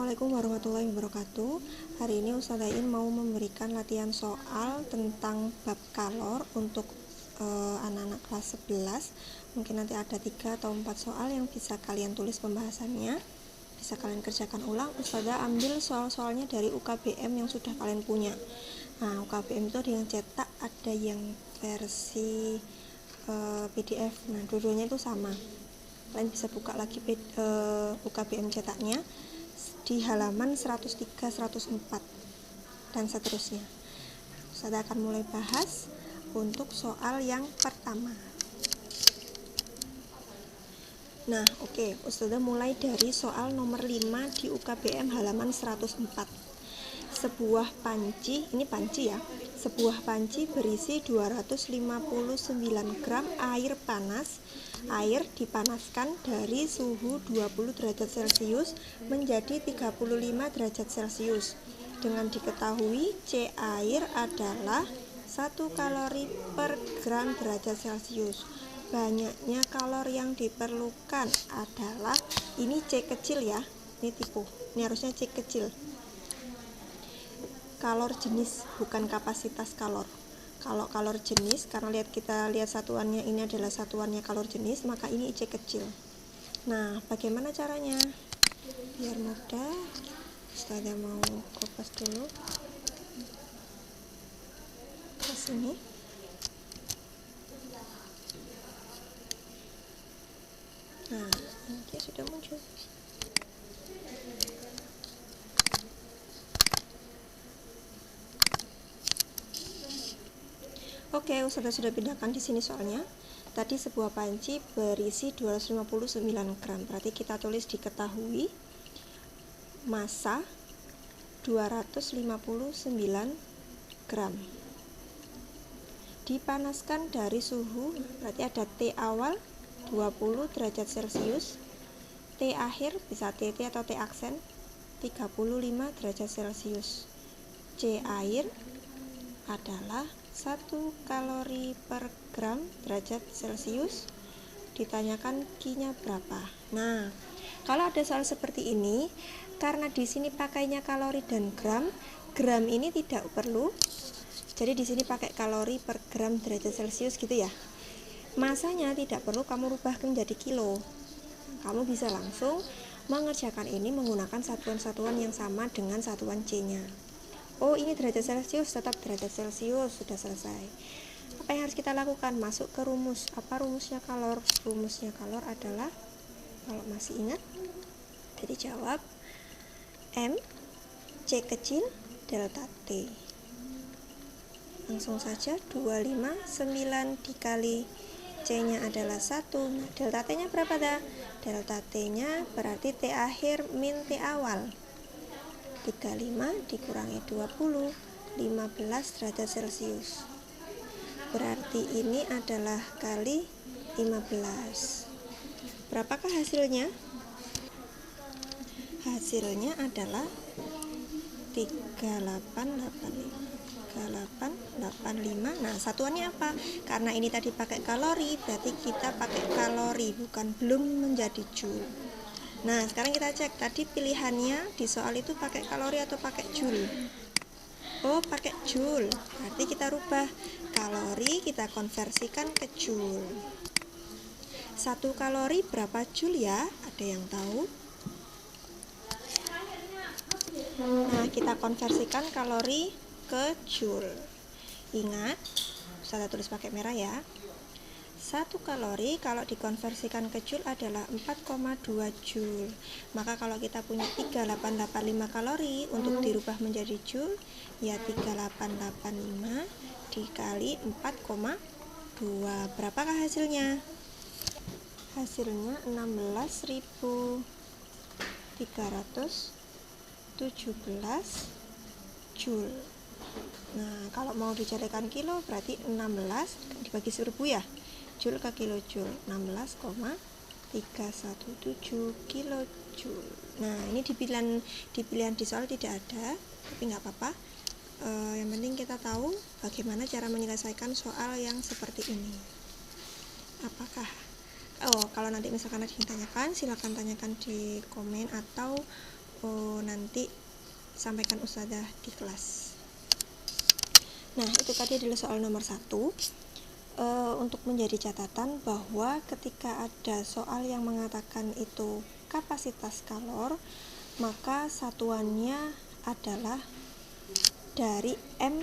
Assalamualaikum warahmatullahi wabarakatuh. Hari ini Ustazah Ain mau memberikan latihan soal tentang bab kalor untuk anak-anak kelas 11. Mungkin nanti ada 3 atau 4 soal yang bisa kalian tulis pembahasannya, bisa kalian kerjakan ulang. Ustazah ambil soal-soalnya dari UKBM yang sudah kalian punya. Nah, UKBM itu ada yang cetak, ada yang versi PDF. Nah, dua-duanya itu sama. Kalian bisa buka lagi UKBM cetaknya di halaman 103, 104 dan seterusnya. Saya akan mulai bahas untuk soal yang pertama. Nah, oke, Ustazah mulai dari soal nomor 5 di UKBM halaman 104. Sebuah panci, ini panci ya. Sebuah panci berisi 259 gram air panas. Air dipanaskan dari suhu 20 derajat Celcius menjadi 35 derajat Celcius. Dengan diketahui C air adalah 1 kalori per gram derajat Celcius. Banyaknya kalor yang diperlukan adalah, ini C kecil ya, ini tipu, ini harusnya C kecil. Kalor jenis, bukan kapasitas kalor. Kalau kalor jenis, karena kita lihat satuannya ini adalah satuannya kalor jenis, maka ini C kecil. Nah, bagaimana caranya? Biar mudah, Ustazah mau kopas dulu ke sini. Nah, ini dia sudah muncul. Oke, Ustazah sudah pindahkan di sini soalnya. Tadi sebuah panci berisi 259 gram. Berarti kita tulis diketahui massa 259 gram. Dipanaskan dari suhu, berarti ada T awal 20 derajat Celcius, T akhir bisa TT atau T aksen 35 derajat Celcius. C air adalah 1 kalori per gram derajat Celcius. Ditanyakan Q-nya berapa. Nah, kalau ada soal seperti ini, karena di sini pakainya kalori dan gram, gram ini tidak perlu. Jadi di sini pakai kalori per gram derajat Celcius gitu ya. Masanya tidak perlu kamu rubah menjadi kilo. Kamu bisa langsung mengerjakan ini menggunakan satuan-satuan yang sama dengan satuan C-nya. Oh, ini derajat Celcius, tetap derajat Celcius, sudah selesai. Apa yang harus kita lakukan? Masuk ke rumus. Apa rumusnya kalor? Rumusnya kalor adalah, kalau masih ingat, jadi jawab M C kecil delta T. Langsung saja 259 dikali C-nya adalah 1. Nah, delta T-nya berapa dah? Delta T-nya berarti T akhir min T awal. 35 dikurangi 20, 15 derajat Celcius. Berarti ini adalah kali 15. Berapakah hasilnya? Hasilnya adalah 3885. Nah, satuannya apa? Karena ini tadi pakai kalori, berarti kita pakai kalori, belum menjadi joule. Nah, sekarang kita cek tadi pilihannya di soal itu pakai kalori atau pakai joule. Oh, pakai joule. Berarti kita rubah kalori, kita konversikan ke joule. 1 kalori berapa joule ya? Ada yang tahu? Nah, kita konversikan kalori ke joule. Ingat, saya tulis pakai merah ya. 1 kalori kalau dikonversikan ke joule adalah 4,2 joule. Maka kalau kita punya 3885 kalori untuk dirubah menjadi joule, ya 3885 dikali 4,2. Berapakah hasilnya? Hasilnya 16.317 joule. Nah, kalau mau dicarikan kilo berarti 16 dibagi 1000 ya. Joule ke kilojoule, 16,317 kilojoule. Nah, ini di pilihan di soal tidak ada, tapi nggak apa-apa. Yang penting kita tahu bagaimana cara menyelesaikan soal yang seperti ini. Apakah kalau nanti misalkan ada yang tanyakan, silakan tanyakan di komen atau nanti sampaikan ustadzah di kelas. Nah, itu tadi adalah soal nomor 1. Untuk menjadi catatan bahwa ketika ada soal yang mengatakan itu kapasitas kalor, maka satuannya adalah dari M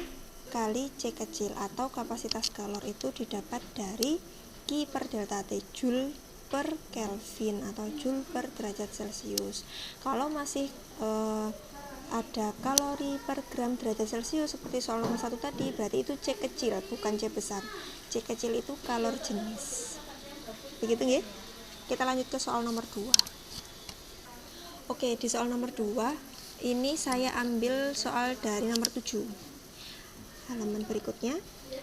kali C kecil, atau kapasitas kalor itu didapat dari Q per delta T, Joule per Kelvin atau Joule per derajat Celcius. Kalau masih ada kalori per gram derajat Celcius seperti soal nomor 1 tadi, berarti itu C kecil, bukan C besar. C kecil itu kalor jenis. Begitu nggih? Kita lanjut ke soal nomor 2. Oke, di soal nomor 2 ini saya ambil soal dari nomor 7. Halaman berikutnya,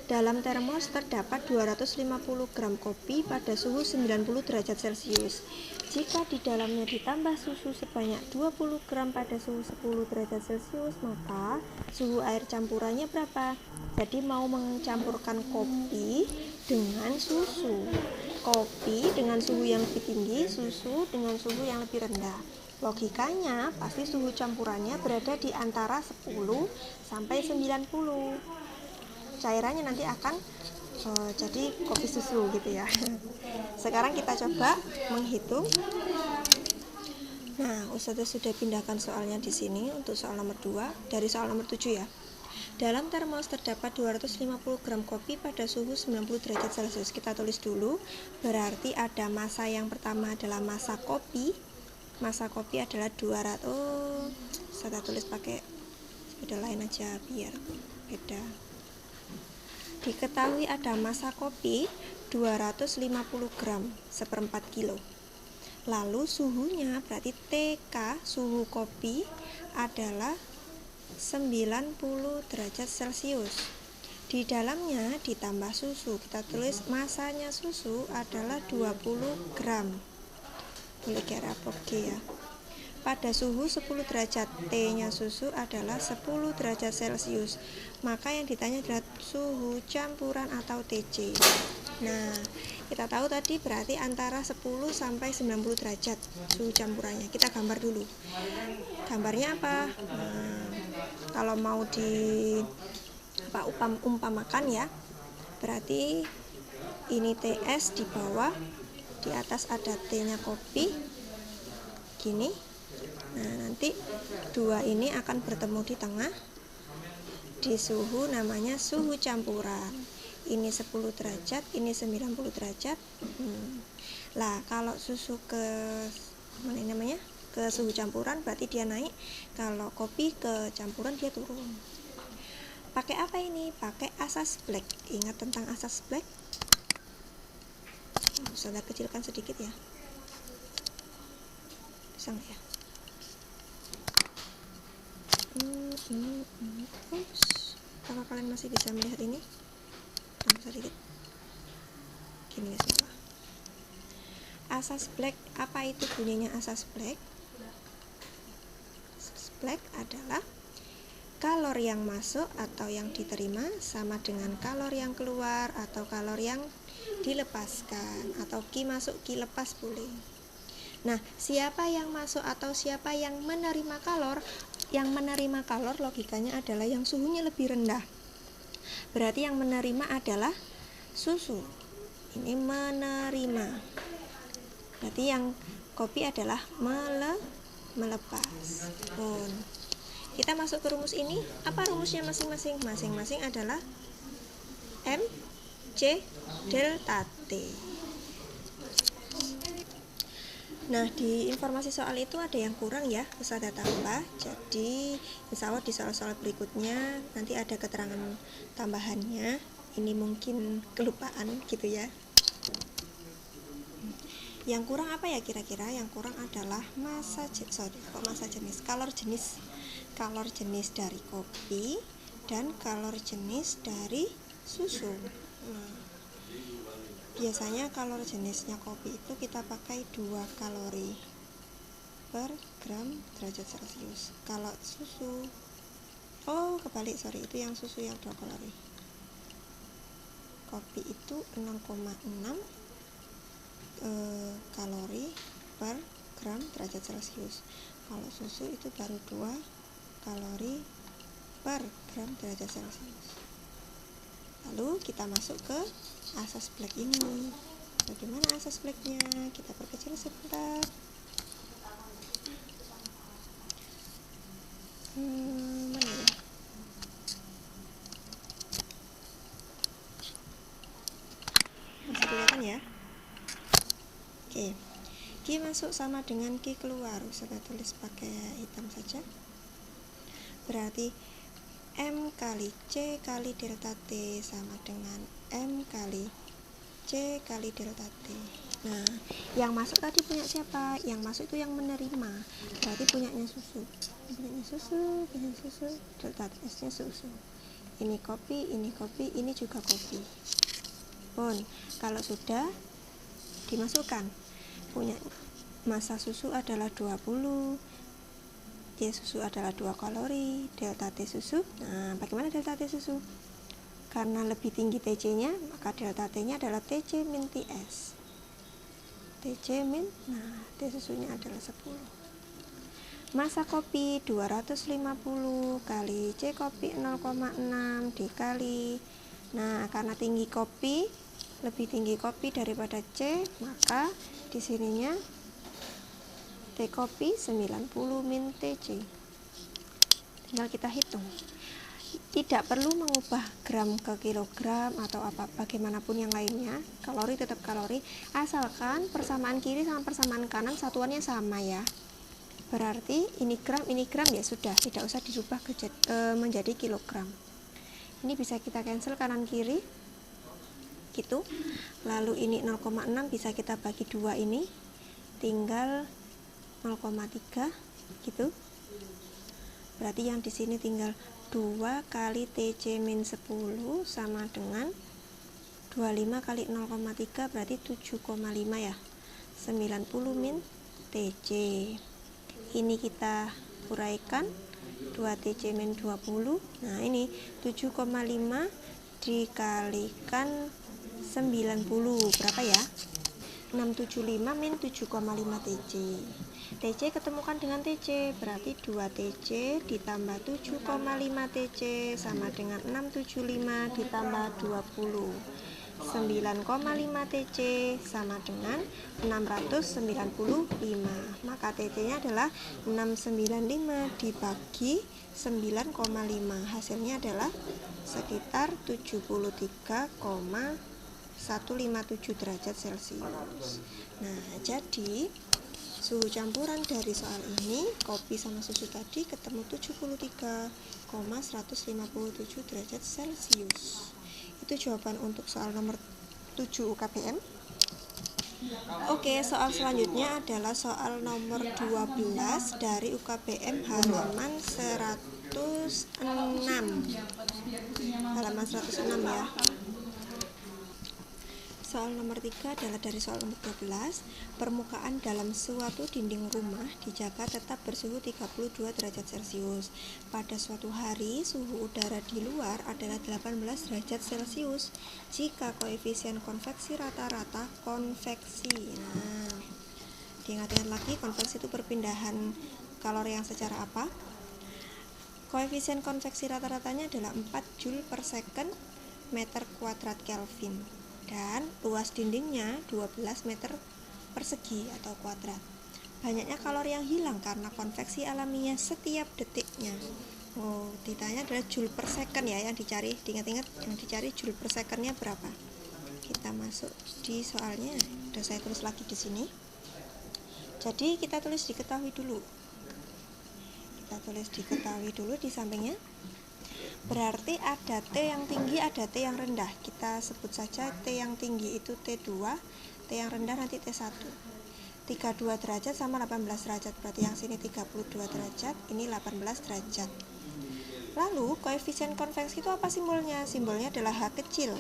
dalam termos terdapat 250 gram kopi pada suhu 90 derajat Celcius. Jika di dalamnya ditambah susu sebanyak 20 gram pada suhu 10 derajat Celcius, maka suhu air campurannya berapa? Jadi mau mencampurkan kopi dengan susu. Kopi dengan suhu yang lebih tinggi, susu dengan suhu yang lebih rendah. Logikanya pasti suhu campurannya berada di antara 10 sampai 90. Cairannya nanti akan jadi kopi susu gitu ya. Sekarang kita coba menghitung. Nah, ustadzah sudah pindahkan soalnya di sini untuk soal nomor 2 dari soal nomor 7 ya. Dalam termos terdapat 250 gram kopi pada suhu 90 derajat Celcius. Kita tulis dulu, berarti ada massa yang pertama adalah massa kopi. Massa kopi adalah 200. Saya tulis pakai sepeda lain aja biar beda. Diketahui ada massa kopi 250 gram, 1/4 kilo. Lalu suhunya berarti TK, suhu kopi adalah 90 derajat Celcius. Di dalamnya ditambah susu. Kita tulis massanya susu adalah 20 gram. Boleh kira G ya. Pada suhu 10 derajat, T-nya susu adalah 10 derajat Celcius. Maka yang ditanya adalah suhu campuran atau TC. Nah, kita tahu tadi berarti antara 10 sampai 90 derajat suhu campurannya. Kita gambar dulu. Gambarnya apa? Nah, kalau mau umpamakan ya, berarti ini TS di bawah, di atas ada T-nya kopi, gini. Nah, nanti dua ini akan bertemu di tengah di suhu namanya suhu campuran. Ini 10 derajat, ini 90 derajat. Lah, kalau susu ke ke suhu campuran berarti dia naik. Kalau kopi ke campuran dia turun. Pakai apa ini? Pakai asas Black. Ingat tentang asas Black? Saya kecilkan sedikit ya. Bisa nggak ya? Apakah kalian masih bisa melihat ini? Tambah sedikit. Gini ya semua. Asas Black, apa itu bunyinya asas Black? Asas Black adalah kalor yang masuk atau yang diterima sama dengan kalor yang keluar atau kalor yang dilepaskan, atau Q masuk Q lepas boleh. Nah, siapa yang masuk atau siapa yang menerima kalor? Yang menerima kalor logikanya adalah yang suhunya lebih rendah. Berarti yang menerima adalah susu. Ini menerima. Berarti yang kopi adalah melepas. Kita masuk ke rumus ini. Apa rumusnya masing-masing? Masing-masing adalah M C delta T. Nah, di informasi soal itu ada yang kurang ya, bisa ada tambah. Jadi insya Allah di soal-soal berikutnya nanti ada keterangan tambahannya. Ini mungkin kelupaan gitu ya. Yang kurang apa ya kira-kira? Yang kurang adalah kalor jenis dari kopi dan kalor jenis dari susu. Biasanya kalor jenisnya kopi itu kita pakai 2 kalori per gram derajat Celcius. Kalau susu, kebalik, itu yang susu yang 2 kalori. Kopi itu 6,6 kalori per gram derajat Celcius. Kalau susu itu baru 2 kalori per gram derajat Celcius. Lalu kita masuk ke asas black ini. Bagaimana asas blacknya? Kita perkecil sebentar. Mana ya? Masih kelihatan ya? Oke. Q masuk sama dengan Q keluar. Saya tulis pakai hitam saja. Berarti M kali C kali delta T sama dengan M kali C kali delta T. Nah, yang masuk tadi punya siapa? Yang masuk itu yang menerima. Berarti punyanya susu. Punyanya susu, delta S-nya susu. Ini kopi, ini juga kopi. Pun, kalau sudah dimasukkan, punya massa susu adalah 20, T susu adalah 2 kalori, delta T susu. Nah, bagaimana delta T susu? Karena lebih tinggi TC-nya, maka delta T-nya adalah TC min TS. TC min, nah, T susunya adalah 10. Massa kopi 250 kali C kopi 0,6 dikali. Nah, karena tinggi kopi, lebih tinggi kopi daripada C, maka di sininya T kopi 90 min TC. Tinggal kita hitung. Tidak perlu mengubah gram ke kilogram atau apa bagaimanapun yang lainnya. Kalori tetap kalori, asalkan persamaan kiri sama persamaan kanan satuannya sama ya. Berarti ini gram ya sudah, tidak usah dirubah menjadi kilogram. Ini bisa kita cancel kanan kiri. Gitu. Lalu ini 0,6 bisa kita bagi 2 ini. Tinggal 0,3 gitu. Berarti yang di sini tinggal 2 kali TC min 10 sama dengan 25 kali 0,3 berarti 7,5 ya. 90 min TC. Ini kita uraikan 2 TC min 20. Nah, ini 7,5 dikalikan 90 berapa ya? 675 min 7,5 TC. TC ketemukan dengan TC, berarti 2 TC ditambah 7,5 TC sama dengan 675 ditambah 20. 9,5 TC sama dengan 695. Maka TC-nya adalah 695 dibagi 9,5. Hasilnya adalah sekitar 73,157 derajat Celcius. Nah, jadi suhu campuran dari soal ini, kopi sama susu tadi ketemu 73,157 derajat Celcius. Itu jawaban untuk soal nomor 7 UKBM. Oke, soal selanjutnya adalah soal nomor 12 dari UKBM halaman 106. Halaman 106 ya. Soal nomor 3 adalah dari soal nomor 12. Permukaan dalam suatu dinding rumah dijaga tetap bersuhu 32 derajat Celcius. Pada suatu hari, suhu udara di luar adalah 18 derajat Celcius. Jika koefisien konveksi rata-rata konveksi. Nah, diingat-ingat lagi, konveksi itu perpindahan kalori yang secara apa? Koefisien konveksi rata-ratanya adalah 4 Joule per second meter kuadrat Kelvin. Dan luas dindingnya 12 meter persegi atau kuadrat. Banyaknya kalori yang hilang karena konveksi alamiah setiap detiknya. Oh, ditanya adalah joule per second ya, yang dicari, diingat-ingat yang dicari joule per secondnya berapa. Kita masuk di soalnya, udah saya tulis lagi di sini. Jadi kita tulis diketahui dulu. Kita tulis diketahui dulu di sampingnya. Berarti ada T yang tinggi, ada T yang rendah. Kita sebut saja T yang tinggi itu T2, T yang rendah nanti T1. 32 derajat sama 18 derajat. Berarti yang sini 32 derajat, ini 18 derajat. Lalu koefisien konveksi itu apa simbolnya? Simbolnya adalah H kecil.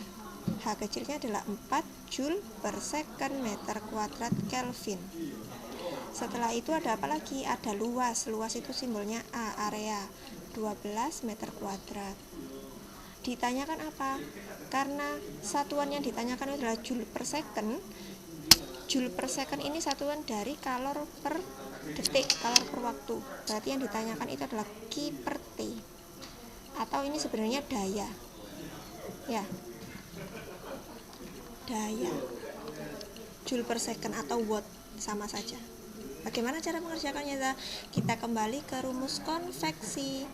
H kecilnya adalah 4 Joule per second meter kuadrat Kelvin. Setelah itu ada apa lagi? Ada luas. Luas itu simbolnya A, area. 12 meter kuadrat. Ditanyakan apa? Karena satuan yang ditanyakan adalah joule per second, Joule per second ini satuan dari kalor per detik, kalor per waktu. Berarti yang ditanyakan itu adalah Q per T. Atau ini sebenarnya daya. Ya. Daya. Joule per second atau watt sama saja. Bagaimana cara mengerjakannya? Kita kembali ke rumus konveksi.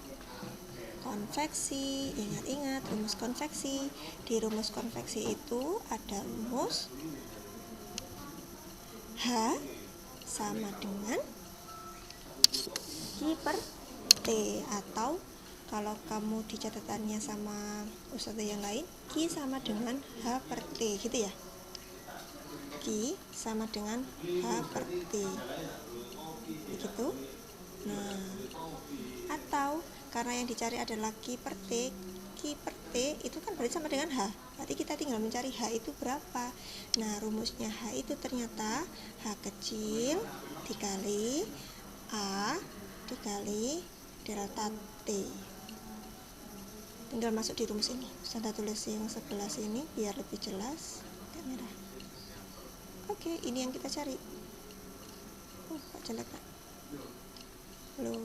Konveksi, ingat-ingat rumus konveksi. Di rumus konveksi itu ada rumus H sama dengan Q per T, atau kalau kamu di catatannya sama ustadzah yang lain, Q sama dengan H per T, gitu ya. Q sama dengan H per T, begitu. Nah, atau karena yang dicari adalah Q per T itu kan berarti sama dengan H. Berarti kita tinggal mencari H itu berapa. Nah, rumusnya H itu ternyata H kecil dikali A dikali delta T. Tinggal masuk di rumus ini. Saya tulis yang sebelah sini biar lebih jelas. Kamera. Oke, ini yang kita cari. Kok jelek, Pak? Loh.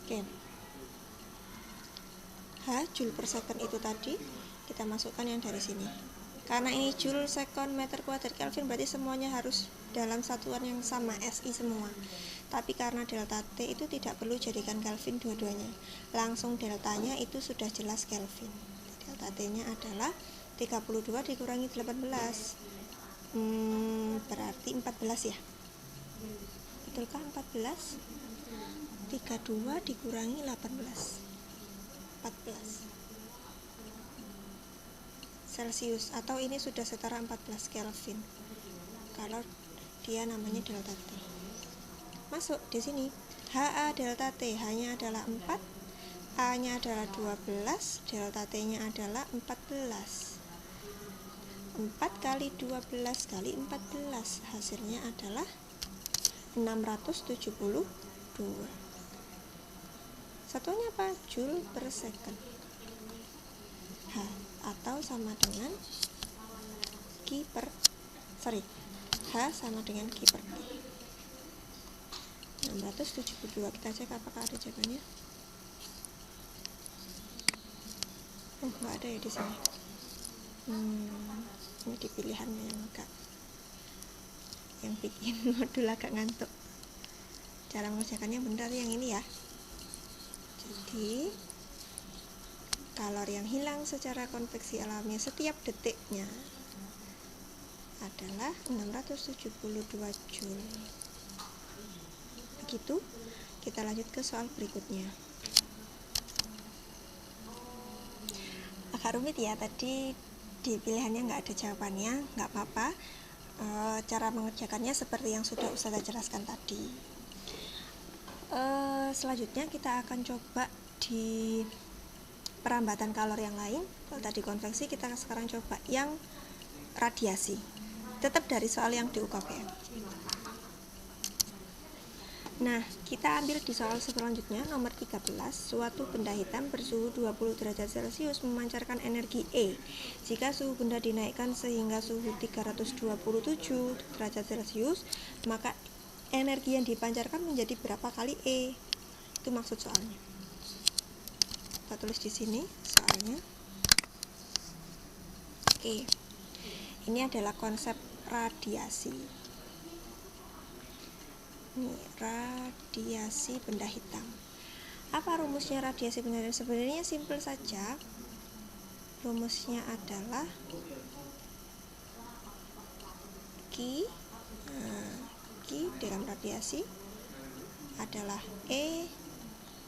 Oke. H Joule per second itu tadi kita masukkan yang dari sini. Karena ini Joule second meter kuadrat Kelvin, berarti semuanya harus dalam satuan yang sama, SI semua. Tapi karena delta T itu tidak perlu jadikan Kelvin dua-duanya. Langsung deltanya itu sudah jelas Kelvin. Delta T-nya adalah 32 dikurangi 18. Berarti 14 ya. Betulkah 14? 32 dikurangi 18. 14 Celcius, atau ini sudah setara 14 Kelvin kalau dia namanya delta T. Masuk di sini HA delta T, H-nya adalah 4, A-nya adalah 12, delta T-nya adalah 14. 4 kali 12 kali 14, hasilnya adalah 672. Satunya apa? Joule per second. H atau sama dengan H sama dengan Q per T. 672. Kita cek apakah ada jawabannya. Oh, nggak ada ya di sini. Ini di pilihannya yang bikin modul agak ngantuk. Cara mengerjakannya benar yang ini ya. Jadi kalor yang hilang secara konveksi alami setiap detiknya adalah 672 Joule. Begitu. Kita lanjut ke soal berikutnya. Agak rumit ya, tadi di pilihannya nggak ada jawabannya, nggak apa-apa. Cara mengerjakannya seperti yang sudah Ustazah jelaskan tadi. Selanjutnya kita akan coba di perambatan kalor yang lain. Kalau tadi konveksi, kita sekarang coba yang radiasi. Tetap dari soal yang di UKBM. Nah, kita ambil di soal selanjutnya, nomor 13. Suatu benda hitam bersuhu 20 derajat Celcius memancarkan energi E. Jika suhu benda dinaikkan sehingga suhu 327 derajat Celcius, maka energi yang dipancarkan menjadi berapa kali E? Itu maksud soalnya. Kita tulis di sini soalnya. Oke. Ini adalah konsep radiasi. Ini radiasi benda hitam. Apa rumusnya radiasi benda hitam? Sebenarnya simpel saja. Rumusnya adalah Q dalam radiasi adalah E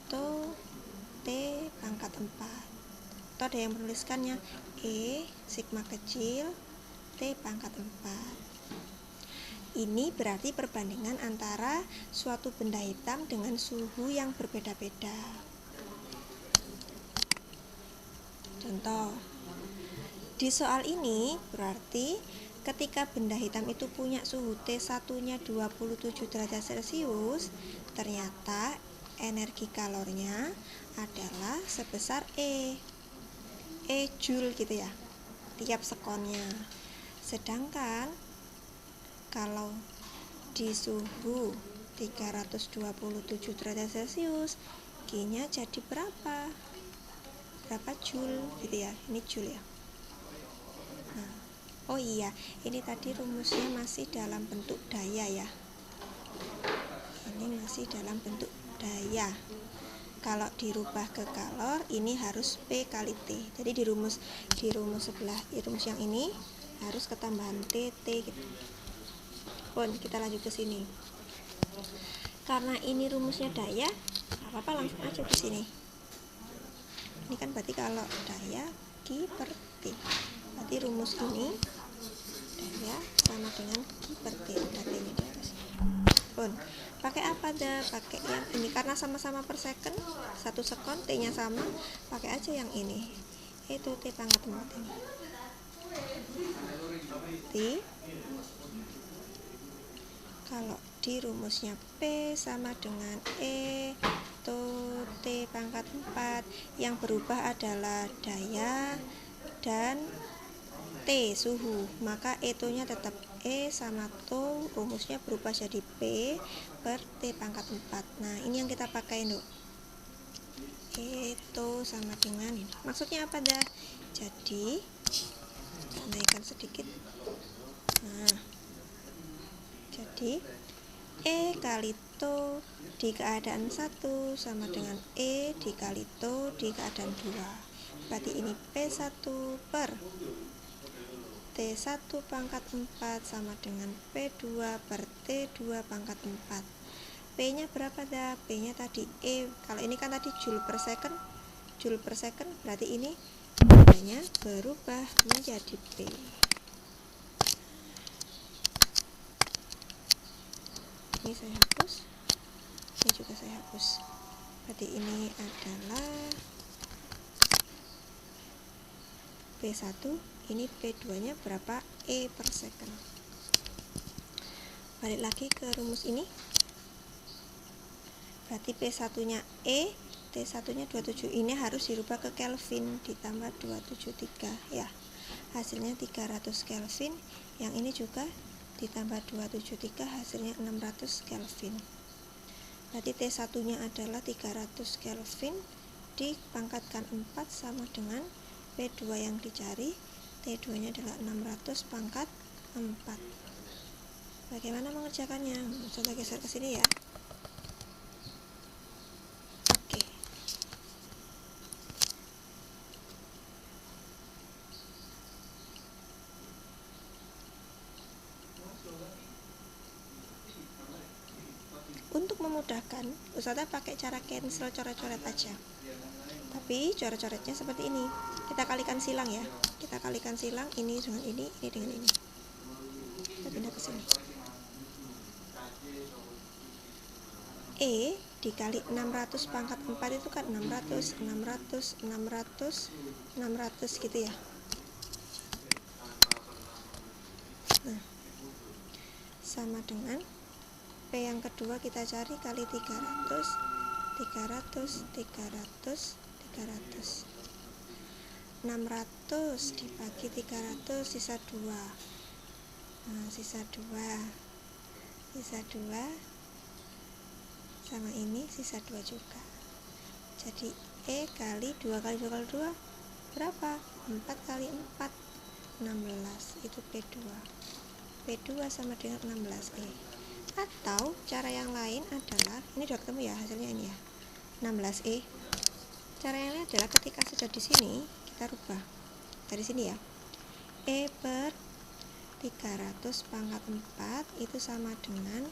to T pangkat 4. Atau ada yang menuliskannya E sigma kecil T pangkat 4. Ini berarti perbandingan antara suatu benda hitam dengan suhu yang berbeda-beda. Contoh, di soal ini berarti ketika benda hitam itu punya suhu T1-nya 27 derajat Celcius, ternyata energi kalornya adalah sebesar E. E joule gitu ya, tiap sekonnya. Sedangkan kalau di suhu 327 derajat Celcius, G-nya jadi berapa? Berapa joule gitu ya. Ini joule ya. Nah, oh iya, ini tadi rumusnya masih dalam bentuk daya ya. Ini masih dalam bentuk daya. Kalau dirubah ke kalor, ini harus P kali T. Jadi di rumus sebelah, rumus yang ini harus ketambahan T gitu. Pun kita lanjut ke sini. Karena ini rumusnya daya, apa-apa langsung aja di sini. Ini kan berarti kalau daya Q per T. Berarti rumus ini daya sama dengan Q per T. Berarti ini di atas. Pun pakai apa dah? Pakai yang ini karena sama-sama per second, 1 sekon T-nya sama, pakai aja yang ini. Itu T pangkat 4 ini. T kalau di rumusnya P sama dengan E to T pangkat 4, yang berubah adalah daya dan T suhu, maka E2 nya tetap E sama to, rumusnya berubah jadi P per T pangkat 4. Nah ini yang kita pakai dok, E2 sama dengan ini. Maksudnya apa dah? Jadi naikkan sedikit. Nah jadi E kali to di keadaan 1 sama dengan E dikali to di keadaan 2. Berarti ini P1 per T1 pangkat 4 sama dengan P2 per T2 pangkat 4. P nya berapa dah? P nya tadi E, kalau ini kan tadi joule per second, berarti ini namanya berubah menjadi P. Ini saya hapus, ini juga saya hapus. Berarti ini adalah P1, ini P2 nya berapa? E per second. Balik lagi ke rumus ini, berarti P1 nya E, T1 nya 27, ini harus dirubah ke Kelvin, ditambah 273 ya, hasilnya 300 Kelvin. Yang ini juga ditambah 273, hasilnya 600 Kelvin. Berarti T1 nya adalah 300 Kelvin dipangkatkan 4 sama dengan P2 yang dicari, T2 nya adalah 600 pangkat 4. Bagaimana mengerjakannya? Coba geser ke sini ya. Oke. Untuk memudahkan, Ustazah pakai cara cancel coret-coret aja. Tapi coret-coretnya seperti ini. Kita kalikan silang ya. Kita kalikan silang ini dengan ini dengan ini. Kita pindah ke sini. E dikali 600 pangkat 4 itu kan 600 gitu ya. Nah, sama dengan P yang kedua kita cari kali 300 600 dibagi 300 sisa 2. Nah, sisa 2 sama ini sisa 2 juga. Jadi E kali 2 kali 2 kali 2 berapa? 4 kali 4 16, itu P2. P2 sama dengan 16E. Atau cara yang lain adalah, ini udah ketemu ya hasilnya ini ya, 16E. Cara yang lain adalah ketika sudah di sini kita rubah dari sini ya. E per 300 pangkat 4 itu sama dengan,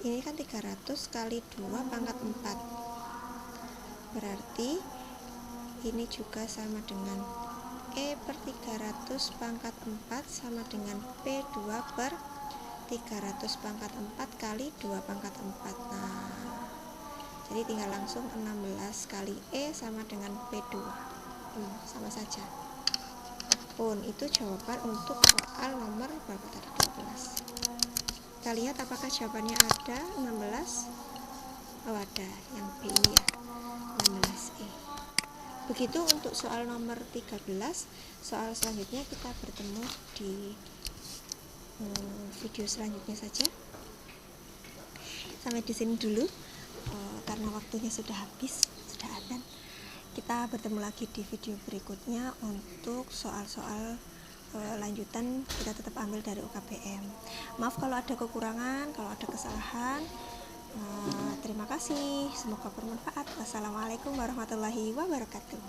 ini kan 300 kali 2 pangkat 4, berarti ini juga sama dengan E per 300 pangkat 4 sama dengan P2 per 300 pangkat 4 kali 2 pangkat 4. Nah, jadi tinggal langsung 16 kali E sama dengan P2. Sama saja. Pun itu jawaban untuk soal nomor berapa tadi? 12. Kita lihat apakah jawabannya ada 16. Oh ada, yang B ini ya, 16E. Begitu untuk soal nomor 13. Soal selanjutnya kita bertemu di video selanjutnya saja. Sampai di sini dulu, karena waktunya sudah habis, sudah adzan. Kita bertemu lagi di video berikutnya untuk soal-soal lanjutan. Kita tetap ambil dari UKBM. Maaf kalau ada kekurangan, kalau ada kesalahan. Terima kasih, semoga bermanfaat. Wassalamualaikum warahmatullahi wabarakatuh.